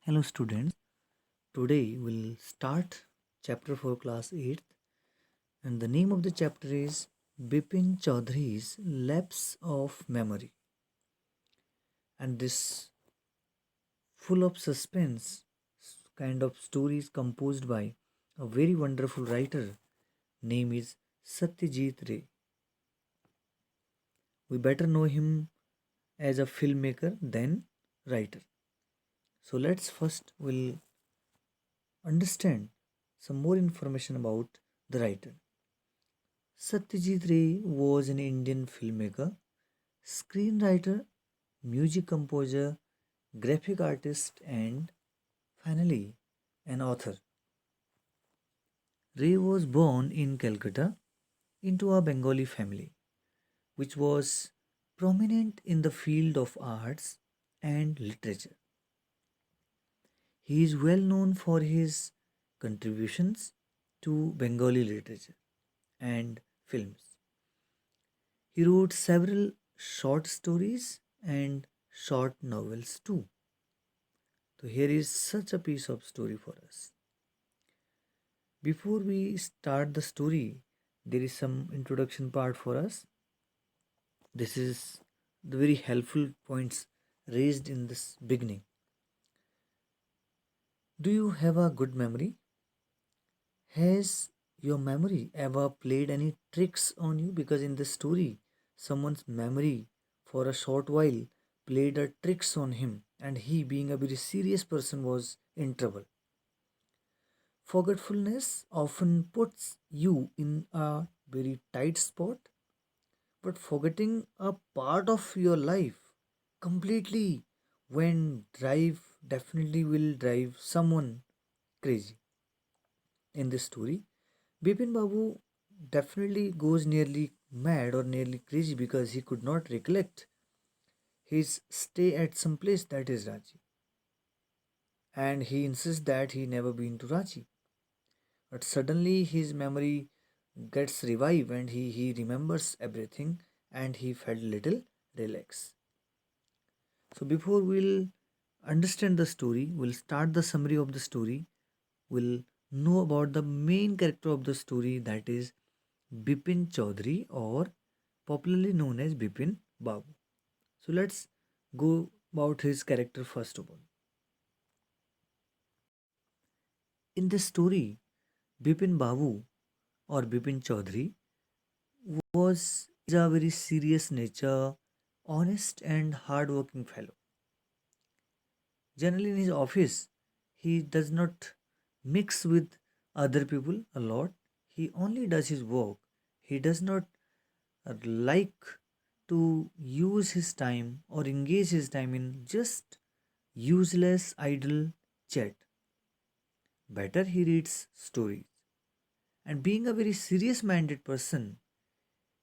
Hello students, today we'll start chapter 4 class 8th and the name of the chapter is Bipin Chaudhary's Lapse of Memory, and this full of suspense kind of stories composed by a very wonderful writer name is Satyajit Ray. We better know him as a filmmaker than writer. So let's first will understand some more information about the writer. Satyajit Ray was an Indian filmmaker, screenwriter, music composer, graphic artist, and finally, an author. Ray was born in Calcutta into a Bengali family, which was prominent in the field of arts and literature. He is well known for his contributions to Bengali literature and films. He wrote several short stories and short novels too. So here is such a piece of story for us. Before we start the story, there is some introduction part for us. This is the very helpful points raised in this beginning. Do you have a good memory? Has your memory ever played any tricks on you? Because in this story, someone's memory for a short while played a tricks on him, and he, being a very serious person, was in trouble. Forgetfulness often puts you in a very tight spot, but forgetting a part of your life completely when drive definitely will drive someone crazy. In this story, Bipin Babu definitely goes nearly mad or nearly crazy because he could not recollect his stay at some place that is Ranchi, and he insists that he never been to Ranchi. But suddenly his memory gets revived and he remembers everything and he felt little relaxed. So before we'll understand the story, we'll start the summary of the story. We'll know about the main character of the story, that is Bipin Chaudhary, or popularly known as Bipin Babu. So let's go about his character first of all. In this story, Bipin Babu or Bipin Chaudhary was a very serious nature, honest and hardworking fellow. Generally, in his office, he does not mix with other people a lot. He only does his work. He does not like to use his time or engage his time in just useless idle chat. Better he reads stories. And being a very serious minded person,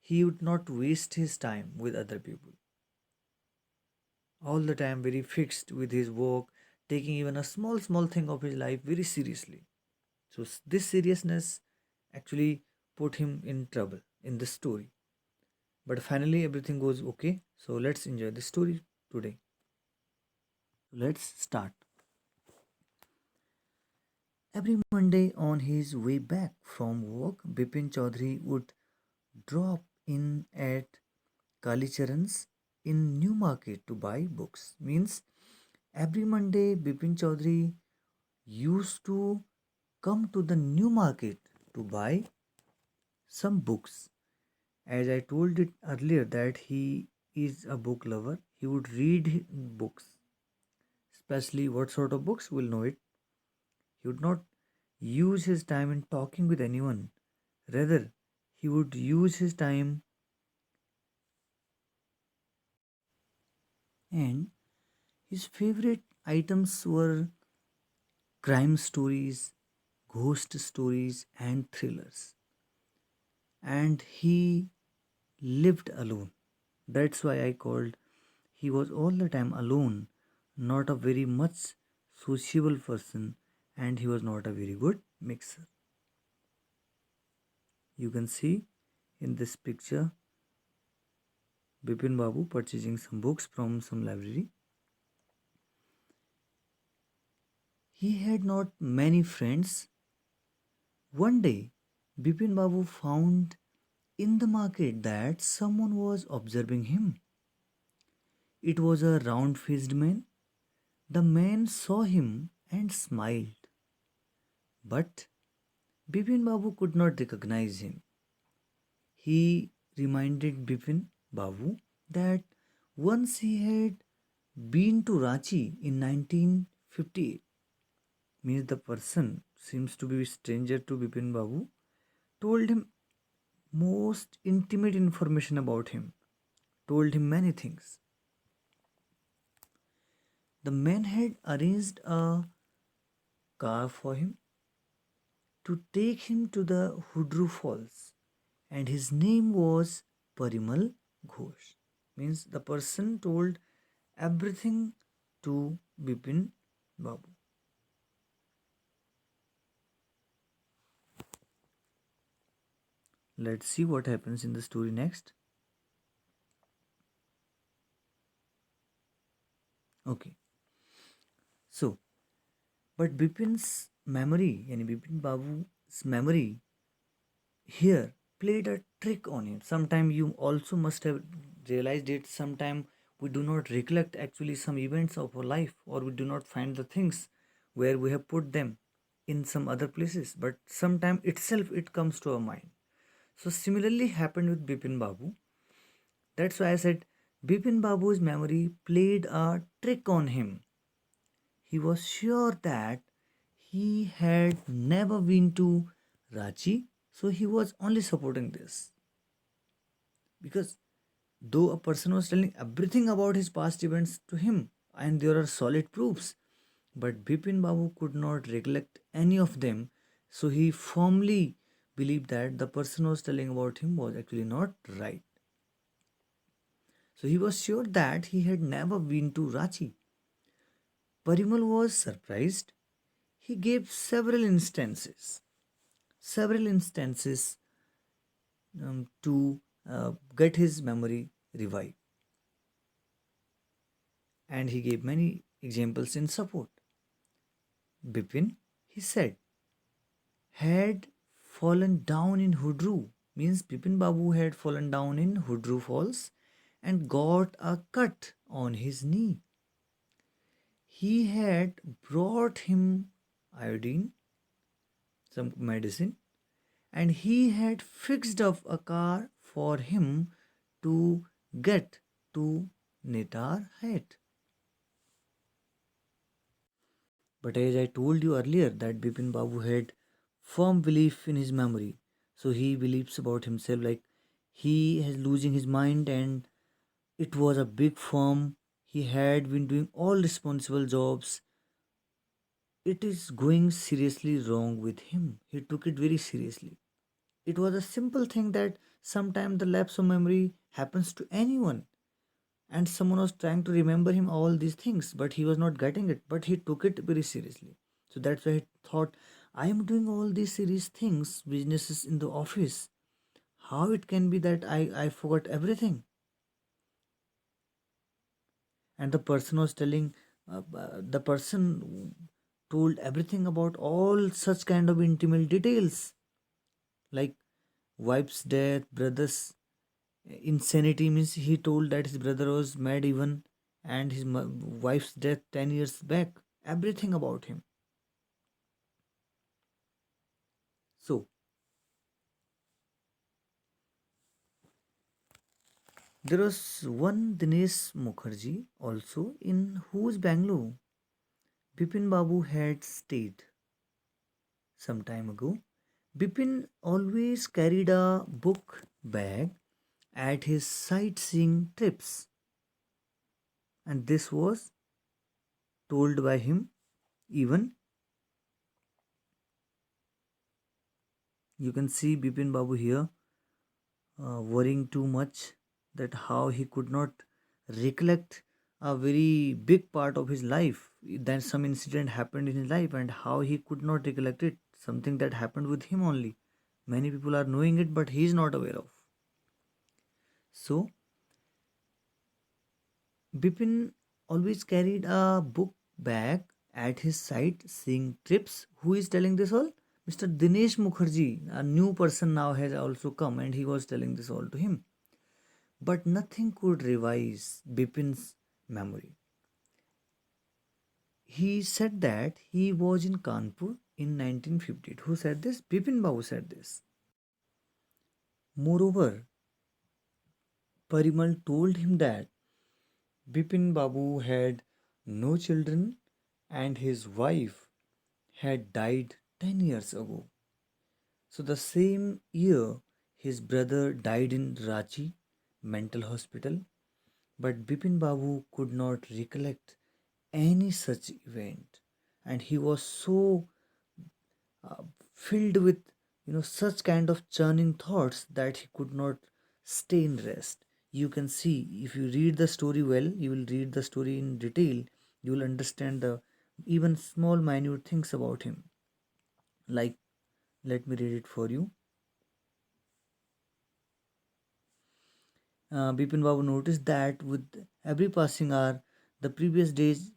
he would not waste his time with other people. All the time very fixed with his work, taking even a small thing of his life very seriously. So this seriousness actually put him in trouble in the story. But finally everything goes okay. So let's enjoy the story today. Let's start. Every Monday on his way back from work, Bipin Chaudhary would drop in at Kalicharan's in Newmarket to buy books. Means every Monday Bipin Chaudhary used to come to the Newmarket to buy some books. As I told it earlier that he is a book lover, he would read books, especially what sort of books we'll know it. He would not use his time in talking with anyone. Rather, he would use his time, and his favorite items were crime stories, ghost stories, and thrillers. And he lived alone. That's why I called he was all the time alone, not a very much sociable person, and he was not a very good mixer. You can see in this picture Bipin Babu purchasing some books from some library. He had not many friends. One day, Bipin Babu found in the market that someone was observing him. It was a round faced man. The man saw him and smiled, but Bipin Babu could not recognize him. He reminded Bipin Babu that once he had been to Ranchi in 1958. Means the person seems to be a stranger to Bipin Babu, told him most intimate information about him, told him many things. The man had arranged a car for him to take him to the Hudru Falls, and his name was Parimal Ghosh. Means the person told everything to Bipin Babu. Let's see what happens in the story next. Okay, so but Bipin's memory, yani Bipin Babu's memory here played a trick on him. Sometime you also must have realized it. Sometime we do not recollect actually some events of our life, or we do not find the things where we have put them in some other places. But sometime itself it comes to our mind. So similarly happened with Bipin Babu. That's why I said Bipin Babu's memory played a trick on him. He was sure that he had never been to Ranchi, so he was only supporting this. Because though a person was telling everything about his past events to him, and there are solid proofs, but Bipin Babu could not recollect any of them, so he firmly believed that the person was telling about him was actually not right. So he was sure that he had never been to Ranchi. Parimal was surprised. He gave several instances to get his memory revived, and he gave many examples in support. Bipin, he said, had fallen down in Hudru, means Bipin Babu had fallen down in Hudru Falls and got a cut on his knee. He had brought him iodine, some medicine, and he had fixed up a car for him to get to Netar Height. But as I told you earlier, that Bipin Babu had firm belief in his memory. So he believes about himself like he is losing his mind, and it was a big firm. He had been doing all responsible jobs. It is going seriously wrong with him. He took it very seriously. It was a simple thing that sometimes the lapse of memory happens to anyone, and someone was trying to remember him all these things, but he was not getting it, but he took it very seriously. So that's why he thought, I am doing all these serious things, businesses in the office. How it can be that I forgot everything? And the person was telling, the person told everything about all such kind of intimate details, like wife's death, brother's insanity, means he told that his brother was mad even, and his wife's death 10 years back, everything about him. So there was one Dinesh Mukherjee also, in whose Bangalore Bipin Babu had stayed some time ago. Bipin always carried a book bag at his sightseeing trips, and this was told by him. Even you can see Bipin Babu here worrying too much, that how he could not recollect a very big part of his life. Then some incident happened in his life, and how he could not recollect it, something that happened with him only. Many people are knowing it, but he is not aware of. So Bipin always carried a book bag At his side, seeing trips. Who is telling this all? Mr. Dinesh Mukherjee, a new person now has also come and he was telling this all to him. But nothing could revise Bipin's memory. He said that he was in Kanpur in 1950. Who said this? Bipin Babu said this. Moreover, Parimal told him that Bipin Babu had no children and his wife had died 10 years ago. So, the same year, his brother died in Ranchi mental hospital, but Bipin Babu could not recollect any such event, and he was so uh, filled with such kind of churning thoughts that he could not stay in rest. You can see, if you read the story well, you will read the story in detail, you will understand the even small minute things about him. Like, let me read it for you. Bipin Babu noticed that with every passing hour, the previous day's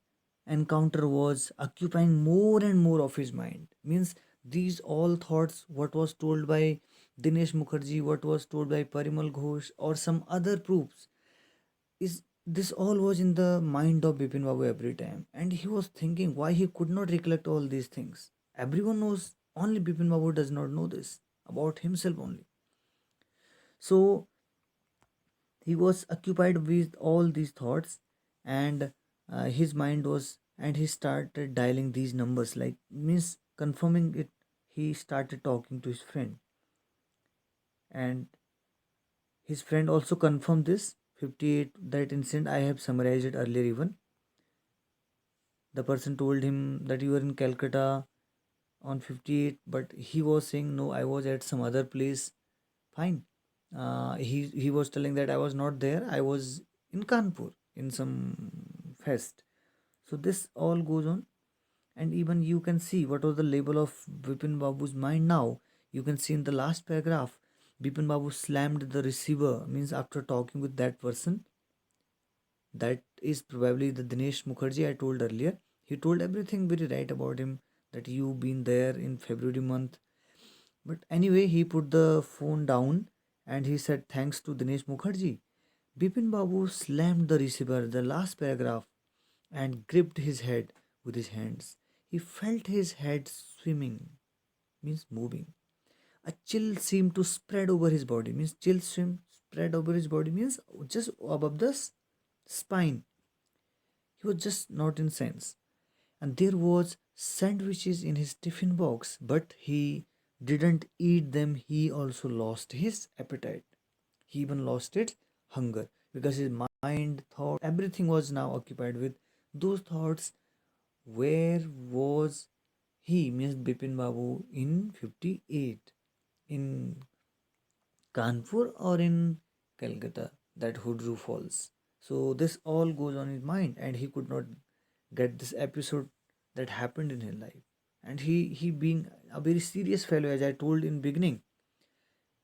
encounter was occupying more and more of his mind. Means these all thoughts, what was told by Dinesh Mukherjee, what was told by Parimal Ghosh, or some other proofs, is this all was in the mind of Bipin Babu every time, and he was thinking why he could not recollect all these things. Everyone knows, only Bipin Babu does not know this about himself only. So he was occupied with all these thoughts, and his mind was, and he started dialing these numbers, like means confirming it. He started talking to his friend, and his friend also confirmed this 58, that incident I have summarized it earlier. Even the person told him that you were in Calcutta on 58, but he was saying no, I was at some other place. Fine. He was telling that I was not there, I was in Kanpur in some fest. So this all goes on, and even you can see what was the label of Bipin Babu's mind now. You can see in the last paragraph, Bipin Babu slammed the receiver, means after talking with that person, that is probably the Dinesh Mukherjee I told earlier. He told everything very right about him, that you been there in February month. But anyway, he put the phone down and he said thanks to Dinesh Mukherjee. Bipin Babu slammed the receiver, the last paragraph, and gripped his head with his hands. He felt his head swimming, means moving. A chill seemed to spread over his body, means chill swim spread over his body, means just above the spine. He was just not in sense. And there was sandwiches in his tiffin box, but he didn't eat them. He also lost his appetite. He even lost its hunger, because his mind, thought, everything was now occupied with those thoughts. Where was he, means Bipin Babu, in 58? In Kanpur or in Calcutta, that Hudru Falls? So this all goes on his mind, and he could not get this episode that happened in his life. And he being a very serious fellow, as I told in beginning,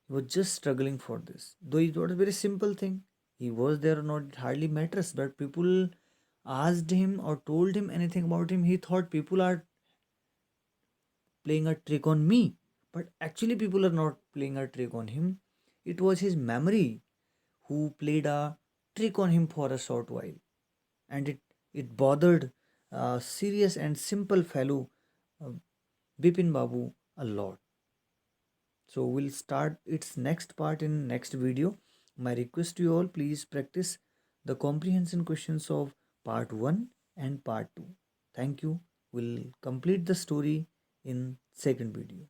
he was just struggling for this. Though it was a very simple thing. He was there or not, it hardly matters. But people asked him or told him anything about him, he thought people are playing a trick on me. But actually, people are not playing a trick on him. It was his memory who played a trick on him for a short while. And it bothered a serious and simple fellow, uh, Bipin Babu, a lot. So we'll start its next part in next video. My request to you all, please practice the comprehension questions of part 1 and part 2. Thank you. We'll complete the story in second video.